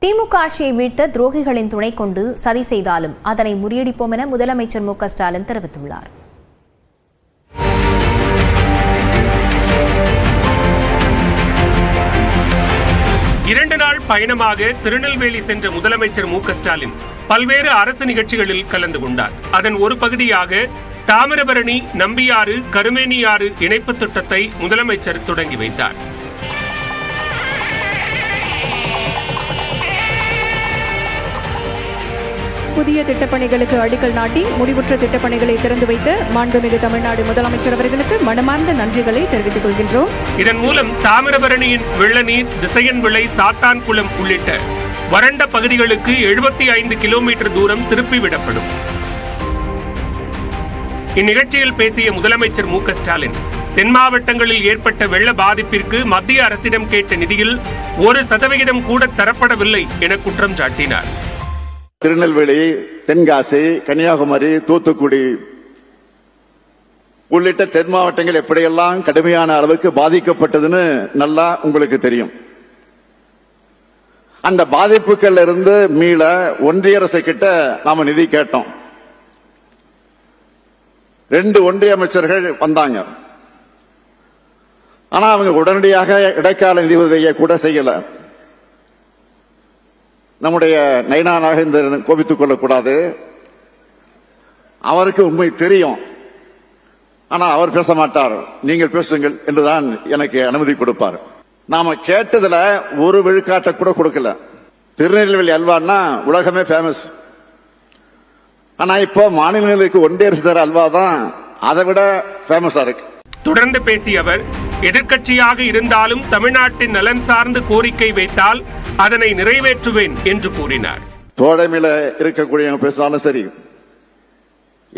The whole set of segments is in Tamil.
திமுக ஆட்சியை வீழ்த்த துரோகிகளின் துணை கொண்டு சதி செய்தாலும் அதனை முறியடிப்போம் என முதலமைச்சர் மு க ஸ்டாலின் தெரிவித்துள்ளார். இரண்டு நாள் பயணமாக திருநெல்வேலி சென்ற முதலமைச்சர் மு க ஸ்டாலின் பல்வேறு அரசு நிகழ்ச்சிகளில் கலந்து கொண்டார். அதன் ஒரு பகுதியாக தாமிரபரணி நம்பியாறு கருமேனியாறு இணைப்பு திட்டத்தை முதலமைச்சர் தொடங்கி வைத்தார். புதிய திட்டப்பணிகளுக்கு அடிக்கல் நாட்டி முடிவுற்ற திட்டப்பணிகளை திறந்து வைத்த மாண்புமிகு தமிழ்நாடு முதலமைச்சர் அவர்களுக்கு மனமார்ந்த நன்றிகளை தெரிவித்துக் கொள்கின்றோம். இதன் மூலம் தாமிரபரணியின் வெள்ளநீர், திசையன்விளை, சாத்தான்குளம் உள்ளிட்ட வறண்ட பகுதிகளுக்கு 75 கிலோமீட்டர் தூரம் திருப்பிவிடப்படும். இந்நிகழ்ச்சியில் பேசிய முதலமைச்சர் மு க ஸ்டாலின், தென் மாவட்டங்களில் ஏற்பட்ட வெள்ள பாதிப்பிற்கு மத்திய அரசிடம் கேட்ட நிதியில் 1% கூட தரப்படவில்லை என குற்றம் சாட்டினார். திருநெல்வேலி, தென்காசி, கன்னியாகுமரி, தூத்துக்குடி உள்ளிட்ட தென் மாவட்டங்கள் எப்படியெல்லாம் கடுமையான அளவுக்கு பாதிக்கப்பட்டதுன்னு நல்லா உங்களுக்கு தெரியும். அந்த பாதிப்புகள் இருந்து மீள ஒன்றிய அரசு கிட்ட நாம நிதி கேட்டோம். 2 ஒன்றிய அமைச்சர்கள் வந்தாங்க. ஆனா அவங்க உடனடியாக இடைக்கால நிதி உதவியை கூட செய்யல. நம்முடைய நைனா நாகேந்திரன் கோபித்துக் கொள்ளக்கூடாது. அவருக்கு உண்மை தெரியும். ஆனா அவர் பேச மாட்டார். நீங்கள் பேசுங்கள் என்றுதான் எனக்கு அனுமதி கொடுப்பார். நாம கேட்டதுல 1 விழுக்காட்டை கூட கொடுக்கல. திருநெல்வேலி அல்வான்னா உலகமே ஃபேமஸ். ஆனா இப்போ மாநிலங்களுக்கு ஒன்றிய அரசு தர அல்வா தான் அதை விட ஃபேமஸா இருக்கு. தொடர்ந்து பேசிய அவர், எதிர்க்கட்சியாக இருந்தாலும் தமிழ்நாட்டின் நலன் சார்ந்து கோரிக்கை வைத்தால் அதனை நிறைவேற்றுவேன் என்று கூறினார். தோழமையில இருக்கக்கூடியவங்க பேசினாலும் சரி,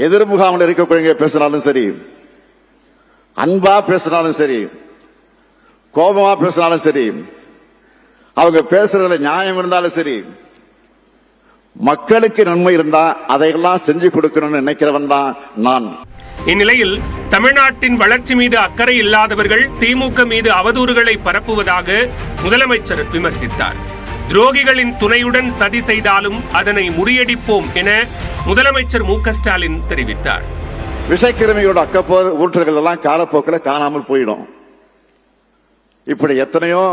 எதிர் முகாமில் இருக்கக்கூடியவங்க பேசினாலும் சரி, அன்பா பேசினாலும் சரி, கோபமா பேசினாலும் சரி, அவங்க பேசுறதுல நியாயம் இருந்தாலும் சரி, மக்களுக்கு நன்மை இருந்தா அதையெல்லாம் செஞ்சு கொடுக்கணும்னு நினைக்கிறவன் தான் நான். இந்நிலையில் தமிழ்நாட்டின் வளர்ச்சி மீது அக்கறை இல்லாதவர்கள் திமுக மீது அவதூறுகளை பரப்புவதாக முதலமைச்சர் விமர்சித்தார். துரோகிகளின் துணையுடன் சதி செய்தாலும் அதனை முறியடிப்போம் என முதலமைச்சர் மு க ஸ்டாலின் தெரிவித்தார். விஷக்கிருமியோட அக்கப்போர் ஊற்றுகள் எல்லாம் காலப்போக்கில் காணாமல் போயிடும். இப்படி எத்தனையோ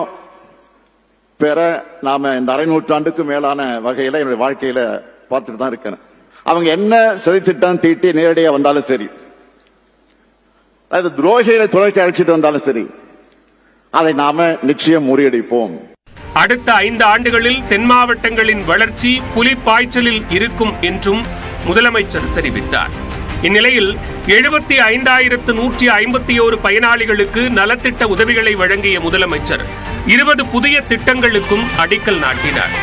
பேரை நாம இந்த அரை நூற்றாண்டுக்கு மேலான வகையில என்னுடைய வாழ்க்கையில பார்த்துட்டு தான் இருக்கிறேன். அவங்க என்ன சதி திட்டம் தீட்டி நேரடியாக வந்தாலும் சரி, அது துரோகிகளை துணைக்கு அழைச்சிட்டு வந்தாலும் சரி, அதை நாம நிச்சயம் முறியடிப்போம். அடுத்த 5 ஆண்டுகளில் தென் மாவட்டங்களின் வளர்ச்சி புலி பாய்ச்சலில் இருக்கும் என்றும் முதலமைச்சர் தெரிவித்தார். இந்நிலையில் 75,151 பயனாளிகளுக்கு நலத்திட்ட உதவிகளை வழங்கிய முதலமைச்சர் 20 புதிய திட்டங்களுக்கும் அடிக்கல் நாட்டினார்.